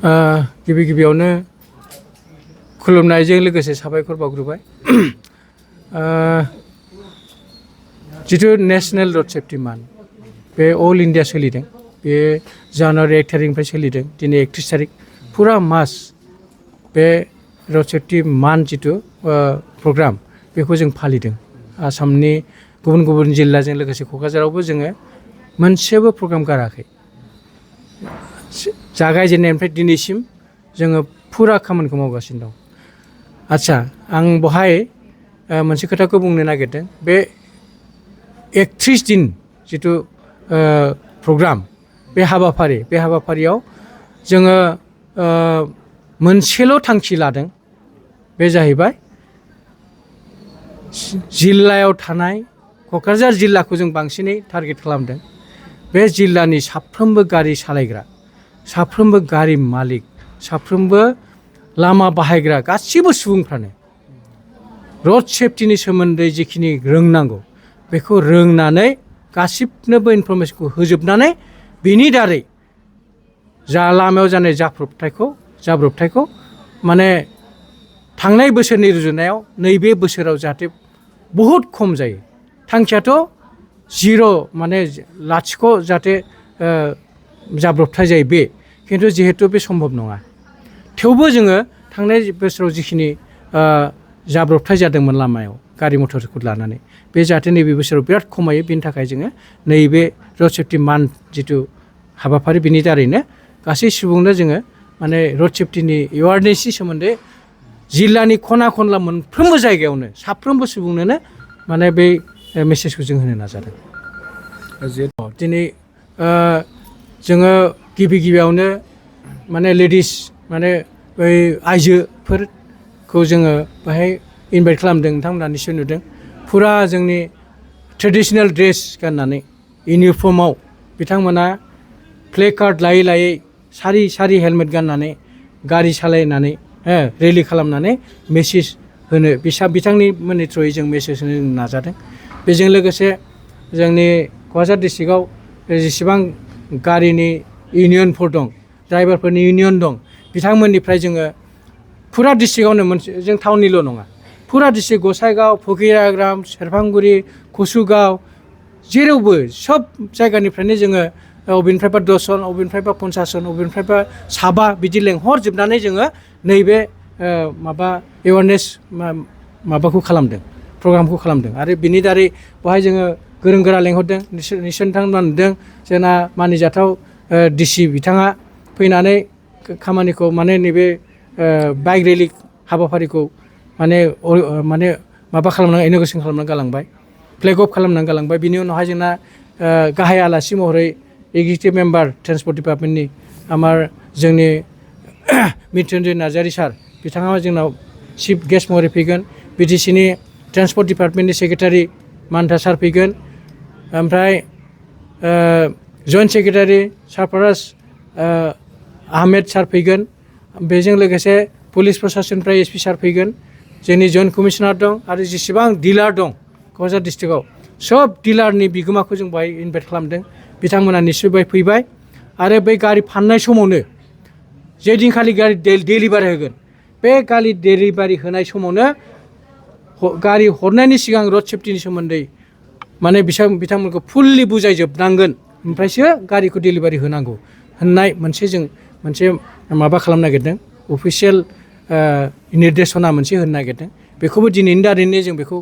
गिबि गिबियावनो खुलुमनायजों लोगोसे साबायखर बावग्रोबाय जिथु नेशनेल रड सेफ्टि मान बे अल इन्डिया सोलिदों बे जानुवारि 1 तारिखनिफ्राय सोलिदों दिनै 31 तारिख फुरा मास बे रड सेफ्टि मान जिथु प्रग्राम बेखौ जों फालिदों आसामनि गुबुन गुबुन जिल्लाजों लोगोसे क'क्राझारावबो जोङो मोनसेबो प्रग्राम गाराखै जागायजेननायनिफ्राय दिनैसिम जोङो फुरा खामानिखौ मावगासिनो दं आच्छा आं बहाय मोनसे खोथाखौ बुंनो नागिरदों बे 31 दिन जिथु प्रग्राम बे हाबाफारियाव जोङो मोनसेल' थांखि लादों बे जाहैबाय जिल्लायाव थानाय क'क्राझार जिल्लाखौ जों बांसिनै टारगेट खालामदों बे जिल्लानि साफ्रोमबो गारि सालायग्रा साफ्रोमबो गारि मालिक साफ्रोमबो लामा बाहायग्रा गासिबो सुबुंफ्रानो रड सेफ्टिनि सोमोन्दै जिखिनि रोंनांगौ बेखौ रोंनानै गासिबनोबो इनफरमेशनखौ होजोबनानै बेनि दारै जा लामायाव जानाय जाब्रबथायखौ माने थांनाय बोसोरनि रुजुनायाव नैबे बोसोराव जाहाथे बहुद खम जायो थांखियाथ' जिर' माने लाथिख' जाहाथे जाब्रबथाय जायो बे खिन्थु जिहेतु बे सम्भब नङा थेवबो जोङो थांनाय बोसोराव जिखिनि जाब्रबथाय जादोंमोन लामायाव गारि मथरखौ लानानै बे जाहाथे नैबे बोसोराव बिराद खमायो बेनि थाखाय जोङो नैबे रड सेफ्टि मान्थ जिथु हाबाफारि बिनि दारैनो गासै सुबुंनो जोङो माने रड सेफ्टिनि एवारनेसनि सोमोन्दै जिल्लानि खना खनला मोनफ्रोमबो जायगायावनो साफ्रोमबो सुबुंनोनो माने बे मेसेजखौ जों होनो नाजादों दिनै जोङो गिबियावनो माने लेडिस माने बै आइजोफोरखौ जोङो बेहाय इनभाइट खालामदों नोंथांमोना निश्चय नुदों फुरा जोंनि ट्रेडिशनेल ड्रेस गाननानै इउनिफर्माव बिथांमोना प्ले कार्ड लायै सारि हेलमेट गाननानै गारि सालायनानै रेलि खालामनानै मेसेज होनो बिथांनि मोननि थ्रुयै जों मेसेज होनो नाजादों बेजों लोगोसे जोंनि क'क्राझार डिस्ट्रिक्टआव जेसेबां गारिनि इउनियनफोर दं ड्राइभारफोरनि इउनियन दं बिथांमोननिफ्राय जोङो फुरा डिस्ट्रिक्टआवनो मोनसे जों टाउननिल' नङा फुरा डिस्ट्रिक्ट गसाइगाव फकिराग्राम सेरफांगुरि कसुगाव जेरावबो सब जायगानिफ्रायनो जोङो अबेनिफ्रायबा 10 जन अबेनिफ्रायबा 50 जन अबेनिफ्रायबा साबा बिदि लेंहरजोबनानै जोङो नैबे माबा एवारनेस माबाखौ खालामदों प्रग्रामखौ खालामदों आरो बिनि दारै बेवहाय जोङो गोरों गोरा लेंहरदों निश्चय नोंथांमोना नुदों जोंना मानिजाथाव डिसि बिथाङा फैनानै खामानिखौ माने नैबे बाइक रेलि हाबाफारिखौ माने माबा खालामनानै इन'ग्रेसन खालामनानै गालांबाय फ्लेग अफ खालामनानै गालांबाय बिनि उनावहाय जोंना गाहाय आलासि महरै एग्जिकिउटिभ मेम्बार ट्रेन्सपर्ट डिपार्टमेन्टनि जोंनि मित्रन्जय नार्जारि सार बिथाङा जोंनाव चिफ गेस्ट महरै फैगोन बिटिसिनि ट्रेन्सपर्ट डिपार्टमेन्टनि सेक्रेटारि मान्था सार फैगोन ओमफ्राय जइन्ट सेक्रेटारि सारफाराज आहमेद सार फैगोन बेजों लोगोसे पुलिस प्रसासननिफ्राय एसपि सार फैगोन जोंनि जइन्ट कमिशनार दं आरो जेसेबां डिलार दं क'क्राझार डिस्ट्रिक्टआव सब डिलारनि बिगोमाखौ जों बाहाय इनभाइट खालामदों बिथांमोना निश्चय बाहाय फैबाय आरो बै गारि फाननाय समावनो जे दिनखालि गारि डेलिभारि होगोन बे गारि डेलिभारि होनाय समावनो गारि हरनायनि सिगां रड सेफ्टिनि सोमोन्दै माने बिथांमोनखौ फुल्लि बुजायजोबनांगोन ओमफ्रायसो गारिखौ डेलिभारि होनांगौ होननाय मोनसे माबा खालामनो नागिरदों अफिसियेल निर्देशना मोनसे होनो नागिरदों बेखौबो दिनैनि दारैनो जों बेखौ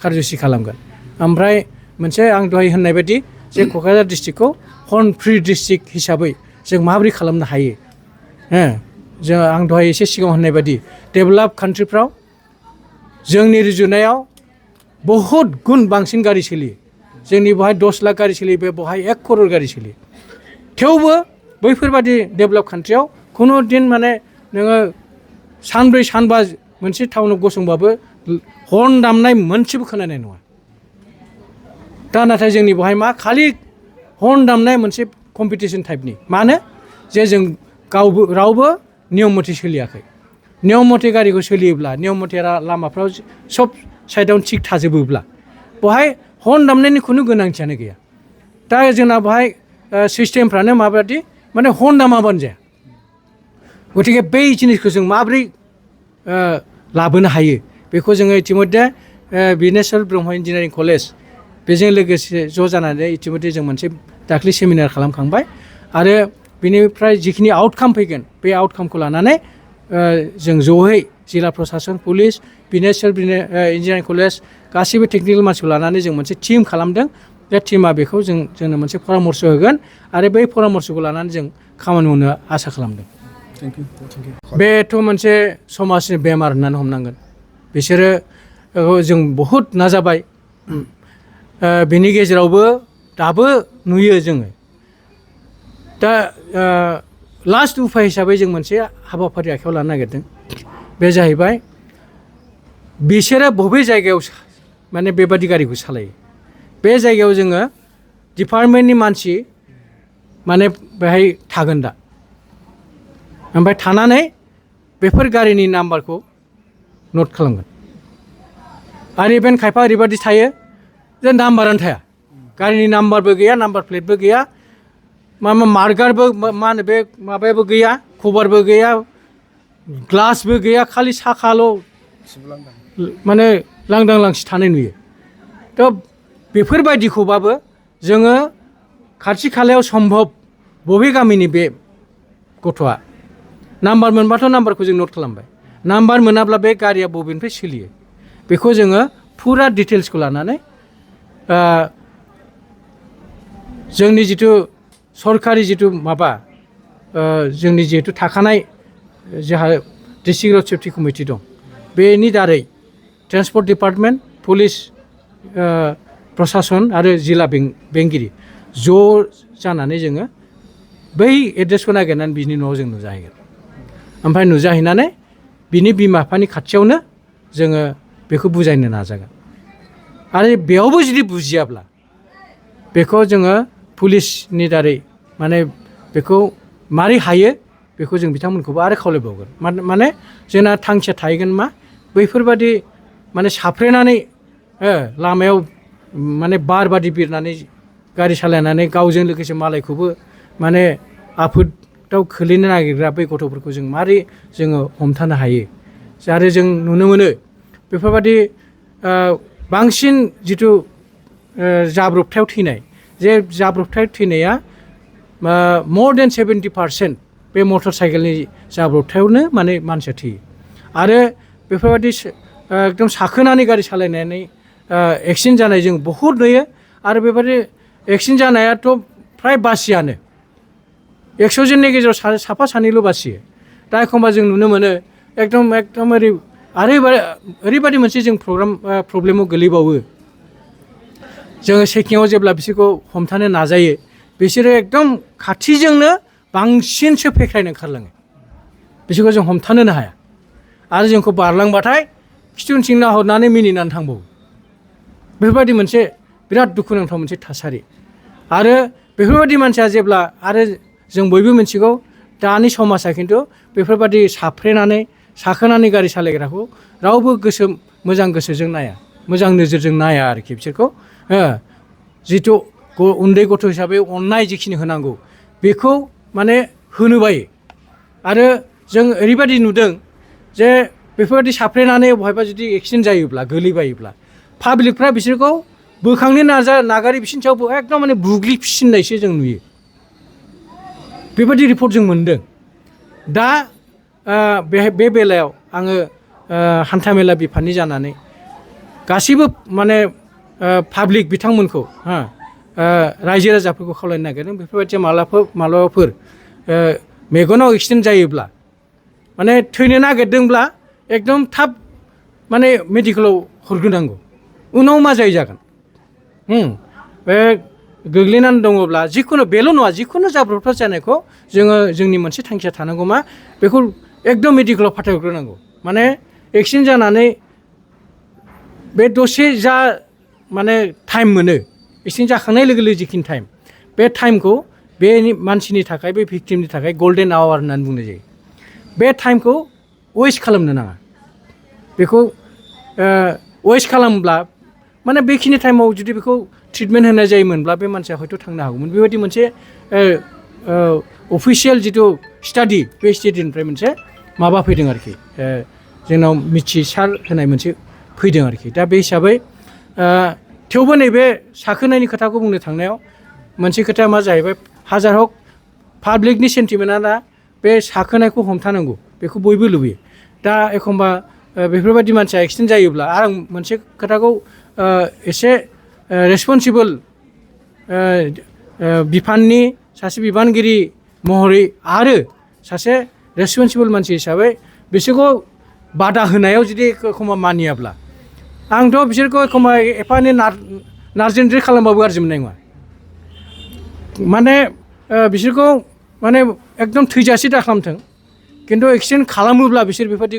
कारज'सि खालामगोन ओमफ्राय मोनसे आं दहाय होननाय बायदि जे क'क्राझार डिस्ट्रिक्टखौ हर्न फ्रि डिस्ट्रिक्ट हिसाबै जों माबोरै खालामनो हायो आं दहाय एसे सिगाङाव होननाय बायदि डेभेलप कान्ट्रिफ्राव जोंनि रुजुनायाव बहुद गुन बांसिन गारि सोलियो जोंनि बेवहाय 10 लाख गारि सोलियो बेवहाय 1 करोड़ गारि सोलियो थेवबो बैफोरबादि डेभेलप कान्ट्रियाव खुनु दिन माने नोङो सानब्रै सानबा मोनसे टाउनाव गसंबाबो हर्न दामनाय मोनसेबो खोनानाय नङा दा नाथाय जोंनि बेवहाय मा खालि हर्न दामनाय मोनसे कम्पिटिसन टाइपनि मानो जे जों रावबो नियम मथे सोलियाखै नियम मथे गारिखौ सोलियोब्ला नियम मथे लामाफ्राव सब साइडआवनो थिग थाजोबोब्ला बेवहाय हर्न दामनायनि खुनु गोनांथियानो गैया दा जोंना बेवहाय सिस्टेमफ्रानो माबायदि माने हर्न दामाबानो जाया गतिके बै जिनिसखौ जों माबोरै लाबोनो हायो बेखौ जोङो इतिमध्य बिनेश्वर ब्रह्म इन्जिनियारिं कलेज बेजों लोगोसे ज' जानानै इतिमध्य जों मोनसे दाख्लै सेमिनार खालामखांबाय आरो बेनिफ्राय जिखिनि आउटकाम फैगोन बे आउटकामखौ लानानै जों ज'है जिल्ला प्रसासन पुलिस बिनेश्वर इन्जिनियारिं कलेज गासैबो टेकनिकेल मानसिखौ लानानै जों मोनसे टिम खालामदों बे टिमा बेखौ जोंनो मोनसे परामर्श होगोन आरो बै परामर्शखौ लानानै जों खामानि मावनो आसा खालामदों बेथ' मोनसे समाजनि बेमार होननानै हमनांगोन बिसोरो जों बहुद नाजाबाय बेनि गेजेरावबो दाबो नुयो जोङो दा लास्ट उफाय हिसाबै जों मोनसे हाबाफारि आखायाव लानो नागिरदों बे जाहैबाय बिसोरो बबे जायगायाव माने बेबादि गारिखौ सालायो बे जायगायाव जोङो डिपार्टमेन्टनि मानसि माने बेहाय थागोन दा ओमफ्राय थानानै बेफोर गारिनि नाम्बारखौ नट खालामगोन आरो इभेन खायफा ओरैबादि थायो जे नाम्बारानो थाया गारिनि नाम्बारबो गैया नाम्बार प्लेटबो गैया मार्कारबो मा होनो बे माबायाबो गैया कभारबो गैया ग्लासबो गैया खालि साखाल' माने लांदां लांसि थानाय नुयो थ' बेफोरबायदिखौबाबो जोङो खाथि खालायाव सम्भब बबे गामिनि बे गथ'आ नाम्बार मोनबाथ' नाम्बारखौ जों नट खालामबाय नाम्बार मोनाब्ला बे गारिया बबेनिफ्राय सोलियो बेखौ जोङो फुरा डिटेल्सखौ लानानै जोंनि जिथु सरकारि जिथु माबा जोंनि जिहेतु थाखानाय जोंहा डिस्ट्रिक्ट रड सेफ्टि कमिटि दं बेनि दारै ट्रेन्सपर्ट डिपार्टमेन्ट पुलिस प्रसासन आरो जिल्ला बेंगिरि ज' जानानै जोङो बै एड्रेसखौ नागिरनानै बिनि न'आव जों नुजाहैगोन ओमफ्राय नुजाहैनानै बिनि बिमा बिफानि खाथियावनो जोङो बेखौ बुजायनो नाजागोन आरो बेयावबो जुदि बुजियाब्ला बेखौ जोङो पुलिसनि दारै माने बेखौ मारै हायो बेखौ जों बिथांमोनखौबो आरो खावलायबावगोन माने जोंना थांखिया थाहैगोन मा बैफोरबादि माने साफ्रेनानै लामायाव माने बारबादि बिरनानै गारि सालायनानै गावजों लोगोसे मालायखौबो माने आफोदाव खोलैनो नागिरग्रा बै गथ'फोरखौ जों मारै जोङो हमथानो हायो आरो जों नुनो मोनो बेफोरबादि बांसिन जिथु जाब्रबथायाव थैनाय जे जाब्रबथाय थैनाया more than 70% बे मटर साइकेलनि जाब्रबथायावनो माने मानसिया थैयो आरो बेफोरबादि एकदम साखोनानै गारि सालायनानै एक्सिडेन्ट जानाय जों बहुद नुयो आरो बेबादि एक्सिडेन्ट जानायाथ' फ्राय बासियानो 100 जननि गेजेराव साफा सानैल' बासियो दा एखमबा जों नुनो मोनो एकदम ओरैबादि मोनसे जों प्रब्लेमाव गोलैबावो जोङो चेकिंआव जेब्ला बिसोरखौ हमथानो नाजायो बिसोरो एकदम खाथिजोंनो बांसिनसो फेख्रायनो ओंखारलाङो बिसोरखौ जों हमथानोनो हाया आरो जोंखौ बारलांबाथाय खिथुउनथिं नाहरनानै मिनिनानै थांबावो बेफोरबायदि मोनसे बिराद दुखुनांथाव मोनसे थासारि आरो बेफोरबायदि मानसिया जेब्ला आरो जों बयबो मिथिगौ दानि समाजा खिन्थु बेफोरबायदि साफ्रेनानै साखोनानै गारि सालायग्राखौ रावबो मोजां गोसोजों नाया मोजां नोजोरजों नाया आरोखि बिसोरखौ जिथु उन्दै गथ' हिसाबै अननाय जिखिनि होनांगौ बेखौ माने होनो बायो आरो जों ओरैबायदि नुदों जे बेफोरबायदि साफ्रेनानै बहायबा जुदि एक्सिडेन्ट जायोब्ला गोलैबायोब्ला पाब्लिकफ्रा बिसोरखौ बोखांनो नागारै बिसोरनि सायाव एकदम माने बुग्लिफिननायसो जों नुयो बेबायदि रिपर्ट जों मोनदों दा बे बेलायाव आङो हान्थामेला बिफाननि जानानै गासैबो माने पाब्लिक बिथांमोनखौ रायजो राजाफोरखौ खावलायनो नागिरदों बेफोरबायदि मालाबाफोर मेगनाव एक्सिडेन्ट जायोब्ला माने थैनो नागिरदोंब्ला एकदम थाब माने मेडिकेलाव हरग्रोनांगौ उनाव मा जागोन बे गोग्लैनानै दङब्ला जिखुनु बेल' नङा जिखुनु जाब्रबथाय जानायखौ जोङो जोंनि मोनसे थांखिया थानांगौ मा बेखौ एकदम मेडिकेलाव फाथायहरग्रोनांगौ माने एक्सिडेन्ट जानानै बे दसे जा माने टाइम मोनो एक्सिडेन्ट जाखांनाय लोगो लोगो जिखिनि टाइम बे टाइमखौ बे मानसिनि थाखाय बे भिक्टिमनि थाखाय गल्डेन आवार होननानै बुंनाय जायो बे टाइमखौ वेस्ट खालामनो नाङा बेखौ वेस्ट खालामब्ला माने बेखिनि टाइमाव जुदि बेखौ ट्रिटमेन्ट होनाय जायोमोनब्ला बे मानसिया हयथ' थांनो हागौमोन बेबायदि मोनसे अफिसियेल जिथु स्टाडि बे स्टाडिनिफ्राय मोनसे माबा फैदों आरोखि जोंनाव मिथिसार होनाय मोनसे फैदों आरोखि दा बे हिसाबै थेवबो नैबे साखोनायनि खोथाखौ बुंनो थांनायाव मोनसे खोथाया मा जाहैबाय हाजार हक पाब्लिकनि सेन्टिमेन्टआ दा बे साखोनायखौ हमथानांगौ बेखौ बयबो लुबैयो दा एखमबा बेफोरबायदि मानसिया एक्सिडेन्ट जायोब्ला आरो आं मोनसे खोथाखौ एसे रेसपन्सिबोल बिफाननि सासे बिबानगिरि महरै आरो सासे रेसपन्सिबोल मानसि हिसाबै बिसोरखौ बादा होनायाव जुदि एखमबा मानियाब्ला आंथ' बिसोरखौ एखमबा एफा एनै नारजेनद्रि खालामबाबो गाज्रि मोननाय नङा माने बिसोरखौ माने एकदम थैजासे दा खालामथों खिन्थु एक्सिडेन्ट खालामोब्ला बिसोर बेबायदि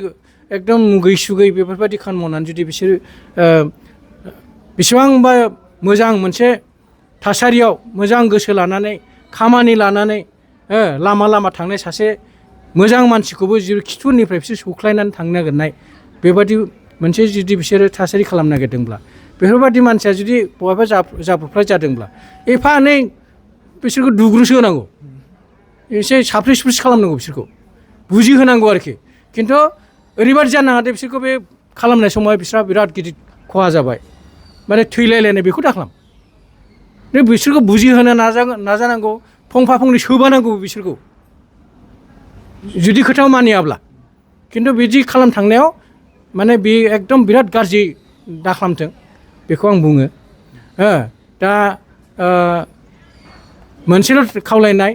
एकदम मुगै सुगै बेफोरबायदि खामानि मावनानै जुदि बिसोर बेसेबांबा मोजां मोनसे थासारियाव मोजां गोसो लानानै खामानि लानानै लामा लामा थांनाय सासे मोजां मानसिखौबो खिथुनिफ्राय बिसोर सौख्लायनानै थांनो नागिरनाय बेबायदि मोनसे जुदि बिसोरो थासारि खालामनो नागिरदोंब्ला बेफोरबायदि मानसिया जुदि बहाबा जाब्रबथाय जादोंब्ला एफा एनै बिसोरखौ दुग्रुसो होनांगौ एसे साफ्रे सुफ्रिस खालामनांगौ बिसोरखौ बुजिहोनांगौ आरोखि खिन्थु ओरैबादि जानो हादों बिसोरखौ बे खालामनाय समाव बिस्रा बिराद गिदिर खहा जाबाय माने थैलायलायनाय बेखौ दाखालाम बिसोरखौ बुजिहोनो नाजानांगौ फंफा फंनै सोबानांगौ बिसोरखौ जुदि खोथायाव मानियाब्ला खिन्थु बिदि खालाम थांनायाव माने बे एकदम बिराद गाज्रि दाखालामथों बेखौ आं बुङो दा मोनसेल' खावलायनाय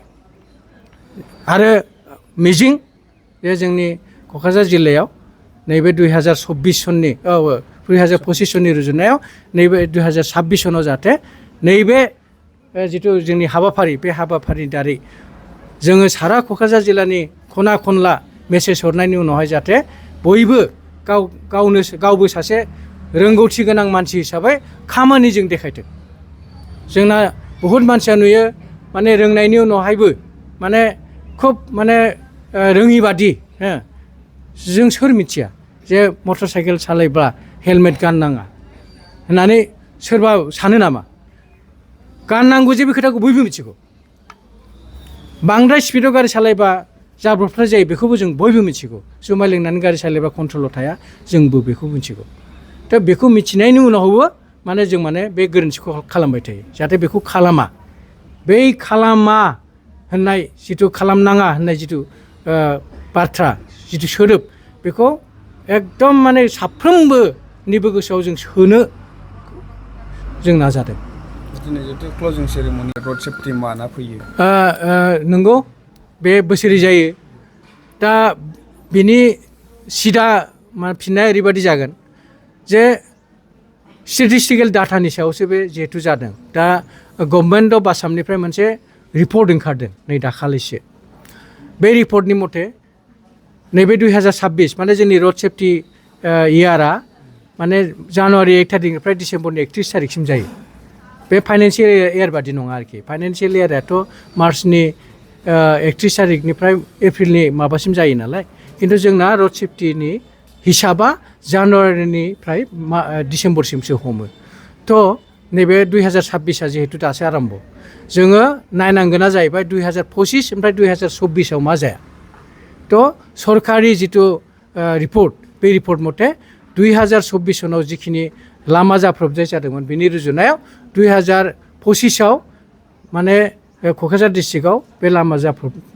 आरो मिजिं जे जोंनि क'क्राझार जिल्लायाव नैबे 2024 सननि 2025 सननि रुजुनायाव नैबे 2026 सनाव जाहाथे नैबे जिथु जोंनि हाबाफारि बे हाबाफारिनि दारै जोङो सारा क'क्राझार जिल्लानि खना खनला मेसेज हरनायनि उनावहाय जाहाथे बयबो गावबो सासे रोंगौथि गोनां मानसि हिसाबै खामानिजों देखायथों जोंना बहुद मानसिया नुयो माने रोंनायनि उनावहायबो माने खुब माने रोङि बादि जों सोर मिथिया जे मटर साइकेल सालायब्ला हेलमेट गाननाङा होननानै सोरबा सानो नामा गाननांगौ जे बे खोथाखौ बयबो मिथिगौ बांद्राय स्पिडआव गारि सालायबा जाब्रबथाय जायो बेखौबो जों बयबो मिथिगौ जुमाय लोंनानै गारि सालायबा कन्ट्रलाव थाया जोंबो बेखौ मिथिगौ दा बेखौ मिथिनायनि उनावबो माने जों माने बे गोरोन्थिखौ खालामबाय थायो जाहाथे बेखौ खालामा बै खालामा होननाय जिथु खालामनाङा होननाय जिथु बाथ्रा जिथु सोदोब बेखौ एकदम माने साफ्रोमबोनिबो गोसोआव जों सोनो जों नाजादों दिनै जितु क्लजिं सेरेमनि रड सेफ्टि माना फैयो नंगौ बे बोसोरै जायो दा बिनि सिदा फिननाया ओरैबायदि जागोन जे स्टेटिस्टिकेल डाटानि सायावसो बे जिहेथु जादों दा गभर्नमेन्ट अफ आसामनिफ्राय मोनसे रिपर्ट ओंखारदों नै दाखालिसो बे रिपर्टनि मथे नैबे 2026 माने जोंनि रड सेफ्टि इयारा माने जानुवारि 1 थारिखनिफ्राय डिसेम्बरनि 31 थारिखसिम जायो बे फाइनान्सियेल इयार बादि नङा आरोखि फाइनान्सियेल इयाराथ' मार्चनि 31 थारिखनिफ्राय एप्रिलनि माबासिम जायो नालाय खिन्थु जोंना रड सेफ्टिनि हिसाबा जानुवारिनिफ्राय डिसेम्बरसिमसो हमो थ' नैबे 2026आ जिहेतु दासो आरम्भ जोङो नायनांगोना जाहैबाय 2025 ओमफ्राय 2026आव मा जाया थ' सरकारि जिथु रिपर्ट बे रिपर्ट मथे 2024 सनाव जिखिनि लामा जाब्रबथाय जादोंमोन बिनि रुजुनायाव 2025आव माने क'क्राझार डिस्ट्रिक्टआव बे लामा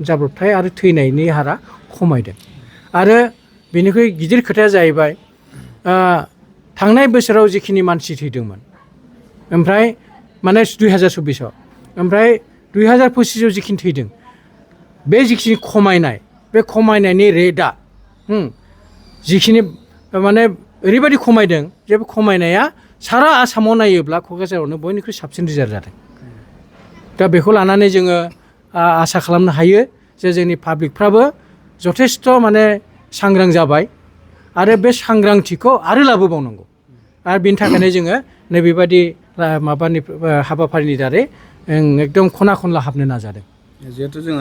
जाब्रबथाय आरो थैनायनि हारा खमायदों आरो बेनिख्रुइ गिदिर खोथाया जाहैबाय थांनाय बोसोराव जिखिनि मानसि थैदोंमोन ओमफ्राय माने 2024आव ओमफ्राय 2025आव जिखिनि थैदों बे जिखिनि खमायनाय बे खमायनायनि रेटआ जिखिनि माने ओरैबायदि खमायदों जे बे खमायनाया सारा आसामाव नायोब्ला क'क्राझारावनो बयनिख्रुइ साबसिन रिजाल्ट जादों दा बेखौ लानानै जोङो आसा खालामनो हायो जे जोंनि पाब्लिकफ्राबो जथेस्थ' माने सांग्रां जाबाय आरो बे सांग्रांथिखौ आरो लाबोबावनांगौ आरो बेनि थाखायनो जोङो नैबेबादि हाबाफारिनि दारै एकदम खना खनला हाबनो नाजादों जिहेतु जोङो